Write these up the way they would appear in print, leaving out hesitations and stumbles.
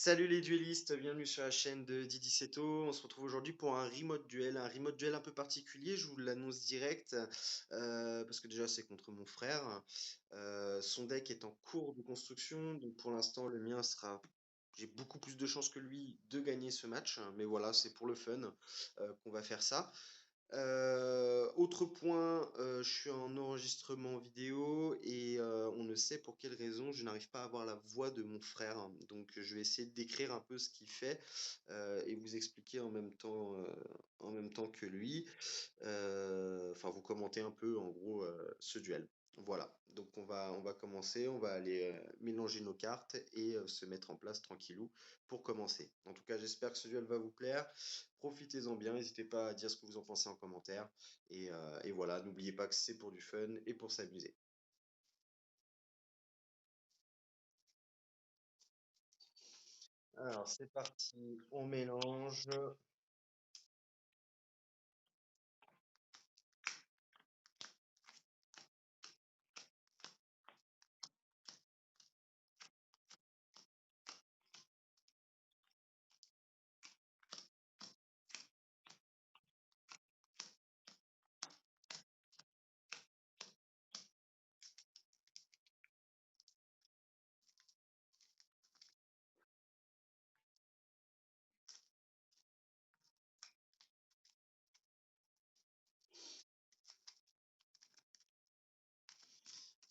Salut les duellistes, bienvenue sur la chaîne de Didi Seto. On se retrouve aujourd'hui pour un remote duel un peu particulier, je vous l'annonce direct, parce que déjà c'est contre mon frère. Son deck est en cours de construction, donc pour l'instant le mien sera... J'ai beaucoup plus de chances que lui de gagner ce match, mais voilà, c'est pour le fun qu'on va faire ça. Autre point, je suis en enregistrement vidéo et on ne sait pour quelle raison je n'arrive pas à avoir la voix de mon frère. Donc je vais essayer de décrire un peu ce qu'il fait et vous expliquer en même temps que lui. Enfin, vous commenter un peu en gros ce duel. Voilà, donc on va commencer, on va aller mélanger nos cartes et se mettre en place tranquillou pour commencer. En tout cas, j'espère que ce duel va vous plaire. Profitez-en bien, n'hésitez pas à dire ce que vous en pensez en commentaire. Et voilà, n'oubliez pas que c'est pour du fun et pour s'amuser. Alors c'est parti, on mélange.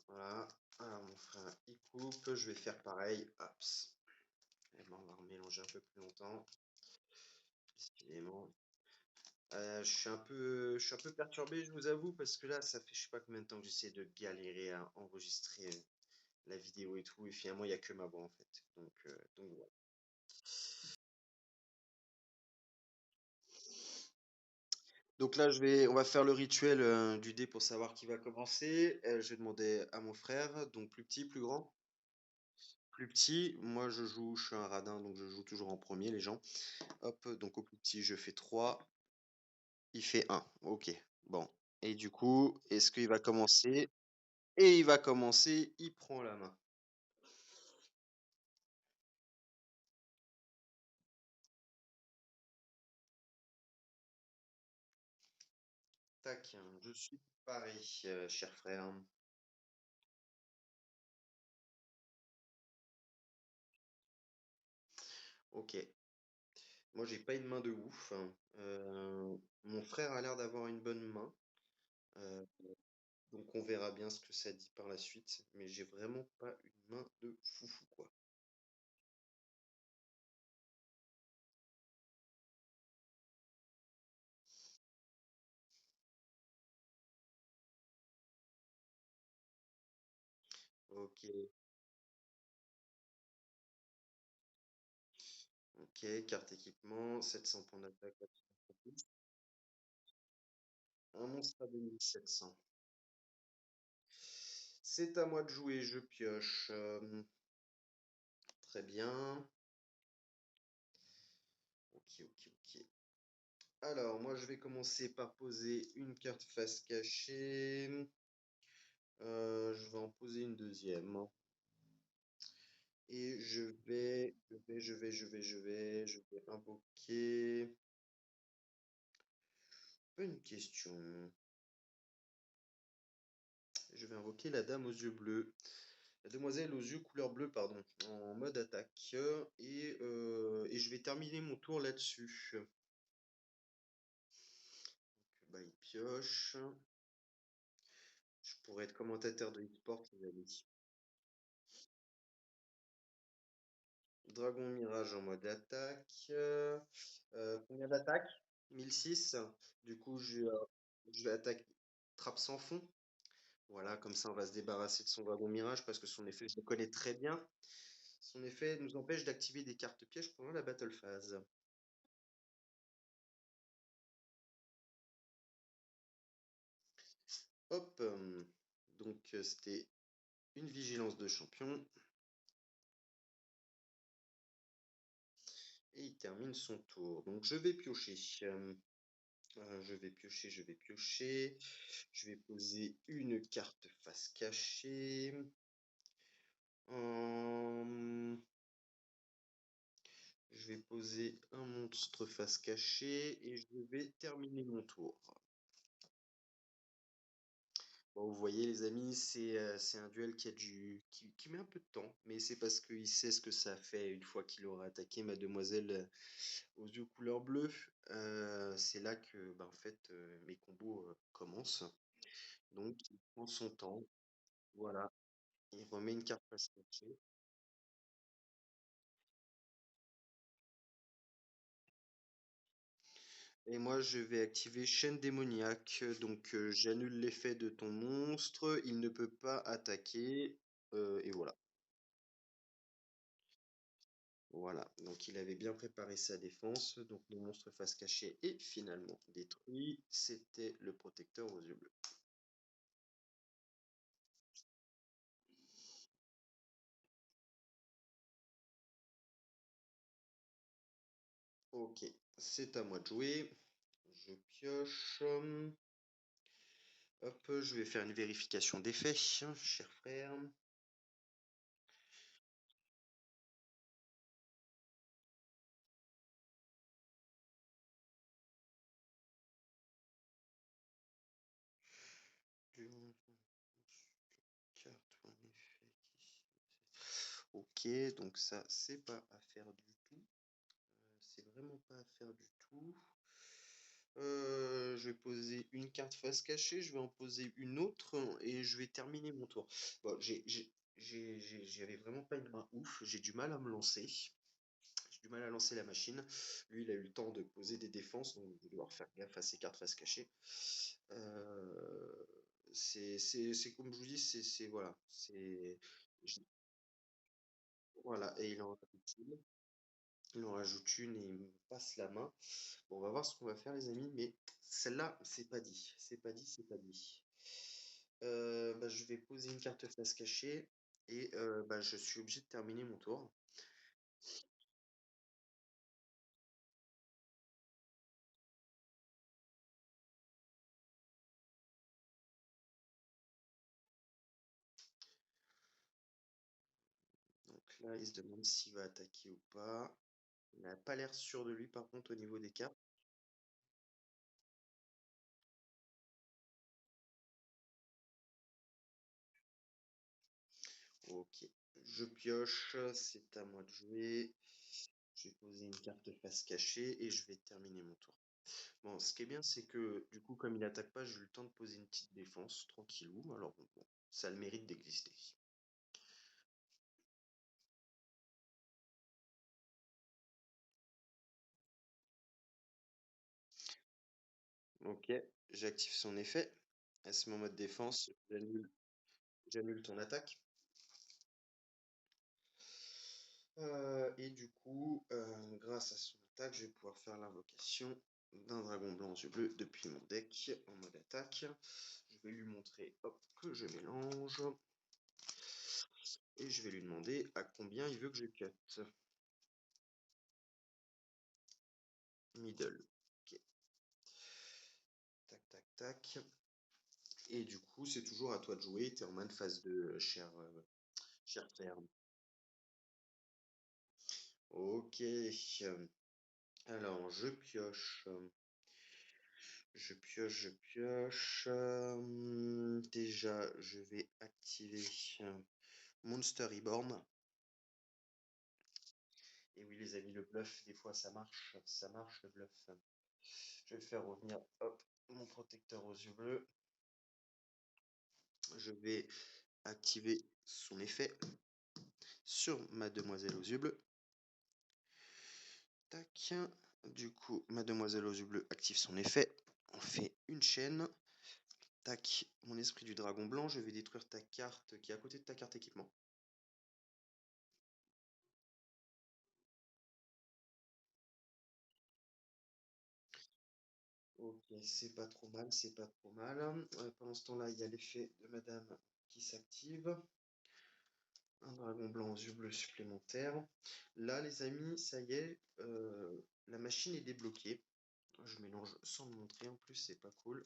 Voilà, alors mon frère il coupe, je vais faire pareil. Hops. Et ben, on va remélanger un peu plus longtemps. Décidément. Je suis un peu perturbé, je vous avoue, parce que là, ça fait je sais pas combien de temps que j'essaie de galérer à enregistrer la vidéo et tout, et finalement, il n'y a que ma voix en fait. Donc voilà. Donc là, on va faire le rituel du dé pour savoir qui va commencer. Je vais demander à mon frère, donc plus petit, plus grand. Plus petit, moi je suis un radin, donc je joue toujours en premier, les gens. Hop, donc au plus petit, je fais 3. Il fait un. Ok, bon. Et du coup, est-ce qu'il va commencer? Et il va commencer, il prend la main. Tac, je suis pareil, cher frère. Ok, moi j'ai pas une main de ouf, hein. Mon frère a l'air d'avoir une bonne main, euh, donc on verra bien ce que ça dit par la suite. Mais j'ai vraiment pas une main de foufou, quoi. Ok, ok, carte équipement, 700 points d'attaque, 400 points de boost. Un monstre à 2700. C'est à moi de jouer, je pioche. Très bien. Ok, ok, ok. Alors, moi, je vais commencer par poser une carte face cachée. Je vais en poser une deuxième. Et je vais invoquer. Une question. Je vais invoquer la dame aux yeux bleus. La demoiselle aux yeux couleur bleue, pardon, en mode attaque. Et je vais terminer mon tour là-dessus. Bah, il pioche. Je pourrais être commentateur de e-sport, les amis. Dragon Mirage en mode attaque. Combien d'attaque? 1006. Du coup, je vais attaquer Trappe sans fond. Voilà, comme ça, on va se débarrasser de son Dragon Mirage parce que son effet, je le connais très bien. Son effet nous empêche d'activer des cartes pièges pendant la battle phase. Hop. Donc, c'était une vigilance de champion. Et il termine son tour. Donc, je vais piocher. Je vais piocher, je vais piocher. Je vais poser une carte face cachée. Hum, Je vais poser un monstre face cachée et je vais terminer mon tour. Bon, vous voyez les amis, c'est un duel qui met un peu de temps, mais c'est parce qu'il sait ce que ça fait une fois qu'il aura attaqué mademoiselle aux yeux couleur bleue. C'est là que bah, en fait mes combos commencent. Donc il prend son temps, voilà, il remet une carte face cachée. Et moi, je vais activer chaîne démoniaque. Donc, j'annule l'effet de ton monstre. Il ne peut pas attaquer. Et voilà. Voilà. Donc, il avait bien préparé sa défense. Donc, mon monstre face cachée est finalement détruit. C'était le protecteur aux yeux bleus. Ok. C'est à moi de jouer. Je pioche. Hop, je vais faire une vérification d'effet, cher frère. Carte ou un effet Ok, donc ça, c'est pas à faire du tout. C'est vraiment pas à faire du tout. Je vais poser une carte face cachée, je vais en poser une autre et je vais terminer mon tour. Bon, j'avais vraiment pas une main ouf, j'ai du mal à me lancer. J'ai du mal à lancer la machine. Lui, il a eu le temps de poser des défenses, donc je vais devoir faire gaffe à ses cartes face cachée. Euh, c'est comme je vous dis, voilà, je- voilà, et il en rajoute une et il me passe la main. Bon, on va voir ce qu'on va faire, les amis, mais celle-là, c'est pas dit. C'est pas dit, c'est pas dit. Bah, je vais poser une carte face cachée et bah, je suis obligé de terminer mon tour. Donc là, il se demande s'il va attaquer ou pas. Il n'a pas l'air sûr de lui, par contre, au niveau des cartes. Ok, je pioche, c'est à moi de jouer. Je vais poser une carte face cachée et je vais terminer mon tour. Bon, ce qui est bien, c'est que du coup, comme il attaque pas, j'ai eu le temps de poser une petite défense, tranquillou. Alors bon, ça a le mérite d'exister. Ok, j'active son effet. À ce moment de défense, j'annule ton attaque. Et du coup, grâce à son attaque, je vais pouvoir faire l'invocation d'un dragon blanc aux yeux bleus depuis mon deck en mode attaque. Je vais lui montrer hop, que je mélange. Et je vais lui demander à combien il veut que je cut. Middle. Ok. Tac, tac, tac. Et du coup, c'est toujours à toi de jouer. T'es en main de phase 2, cher frère. Ok. Alors, je pioche. Je pioche. Déjà, je vais activer Monster Reborn. Et oui, les amis, le bluff, des fois, ça marche. Ça marche, le bluff. Je vais faire revenir, hop, mon protecteur aux yeux bleus. Je vais activer son effet sur ma demoiselle aux yeux bleus. Tac. Du coup, ma demoiselle aux yeux bleus active son effet. On fait une chaîne. Tac. Mon esprit du dragon blanc. Je vais détruire ta carte qui est à côté de ta carte équipement. Ok, c'est pas trop mal, c'est pas trop mal. Pendant ce temps-là, il y a l'effet de madame qui s'active. Un dragon blanc aux yeux bleus supplémentaire. Là, les amis, ça y est, la machine est débloquée. Je mélange sans me montrer en plus, c'est pas cool.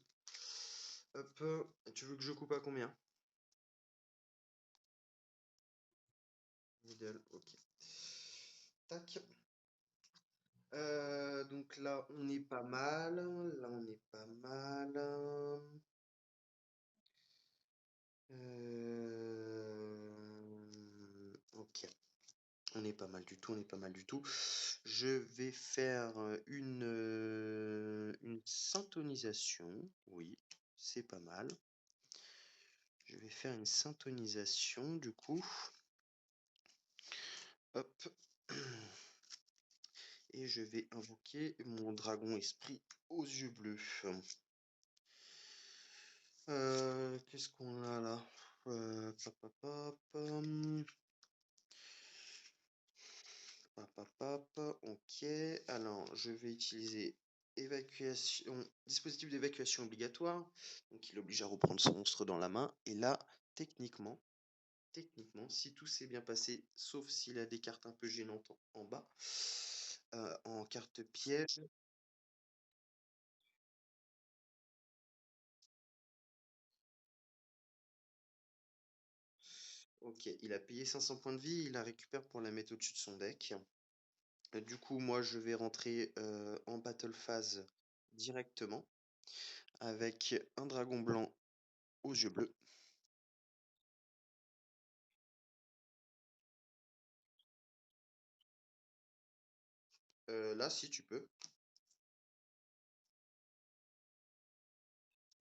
Hop, tu veux que je coupe à combien? Middle, ok. Tac. Donc là, on est pas mal. Là, on est pas mal. Ok, on est pas mal du tout, on est pas mal du tout. Je vais faire une syntonisation. Oui, c'est pas mal. Je vais faire une syntonisation du coup. Hop. Et je vais invoquer mon dragon esprit aux yeux bleus. Qu'est-ce qu'on a là? Pop, pop, pop, pop, pop, pop. Ok, alors je vais utiliser dispositif d'évacuation obligatoire. Donc il oblige à reprendre son monstre dans la main. Et là, techniquement, si tout s'est bien passé, sauf s'il a des cartes un peu gênantes en bas, en carte piège. Ok, il a payé 500 points de vie, il la récupère pour la mettre au-dessus de son deck. Du coup, moi, je vais rentrer en battle phase directement avec un dragon blanc aux yeux bleus. Là, si tu peux.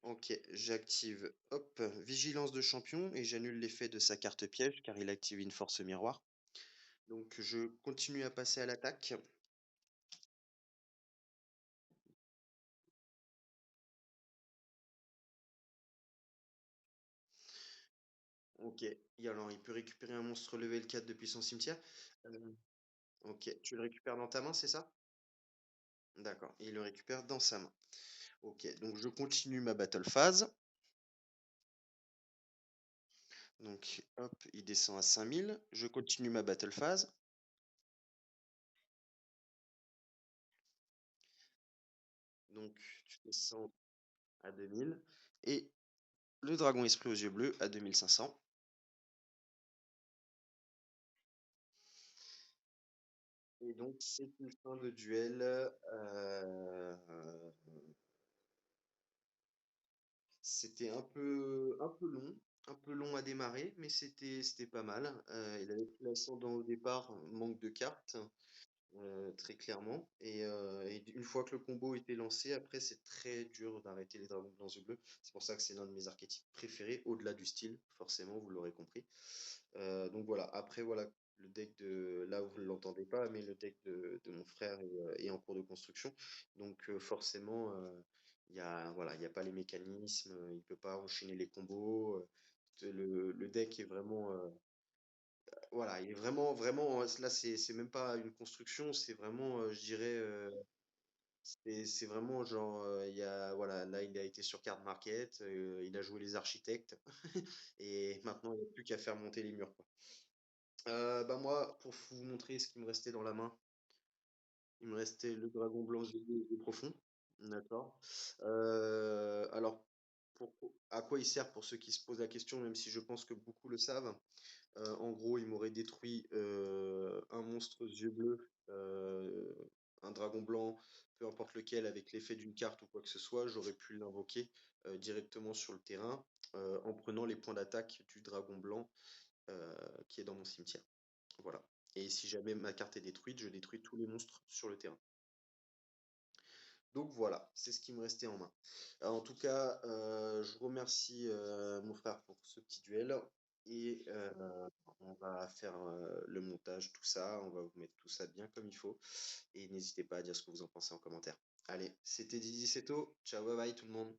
Ok, j'active, hop, vigilance de champion et j'annule l'effet de sa carte piège car il active une force miroir. Donc, je continue à passer à l'attaque. Ok, et alors il peut récupérer un monstre level 4 depuis son cimetière. Euh, ok, tu le récupères dans ta main, c'est ça? D'accord, il le récupère dans sa main. Ok, donc je continue ma battle phase. Donc hop, il descend à 5000. Je continue ma battle phase. Donc tu descends à 2000. Et le dragon esprit aux yeux bleus à 2500. Et donc c'est une fin de duel. C'était un peu long à démarrer, mais c'était pas mal. Il avait pris l'ascendant au départ, manque de cartes. Très clairement. Et une fois que le combo était lancé, après, c'est très dur d'arrêter les dragons blancs yeux bleus. C'est pour ça que c'est l'un de mes archétypes préférés, au-delà du style, forcément, vous l'aurez compris. Donc voilà, après, voilà, le deck de. Là, vous ne l'entendez pas, mais le deck de mon frère est en cours de construction. Donc forcément, voilà, il y a pas les mécanismes, il peut pas enchaîner les combos. Le deck est vraiment. Voilà, il est vraiment, vraiment, là, c'est même pas une construction, c'est vraiment, je dirais, c'est vraiment genre, voilà, là, il a été sur Card Market, il a joué les architectes, et maintenant, il n'y a plus qu'à faire monter les murs, quoi. Bah, moi, pour vous montrer ce qui me restait dans la main, il me restait le dragon blanc et profond. D'accord. Alors, à quoi il sert pour ceux qui se posent la question, même si je pense que beaucoup le savent? En gros, il m'aurait détruit un monstre aux yeux bleus, un dragon blanc, peu importe lequel, avec l'effet d'une carte ou quoi que ce soit. J'aurais pu l'invoquer directement sur le terrain en prenant les points d'attaque du dragon blanc qui est dans mon cimetière. Voilà. Et si jamais ma carte est détruite, je détruis tous les monstres sur le terrain. Donc voilà, c'est ce qui me restait en main. En tout cas, je remercie mon frère pour ce petit duel et on va faire le montage, tout ça, on va vous mettre tout ça bien comme il faut et n'hésitez pas à dire ce que vous en pensez en commentaire. Allez, c'était Didi Seto, ciao bye bye tout le monde.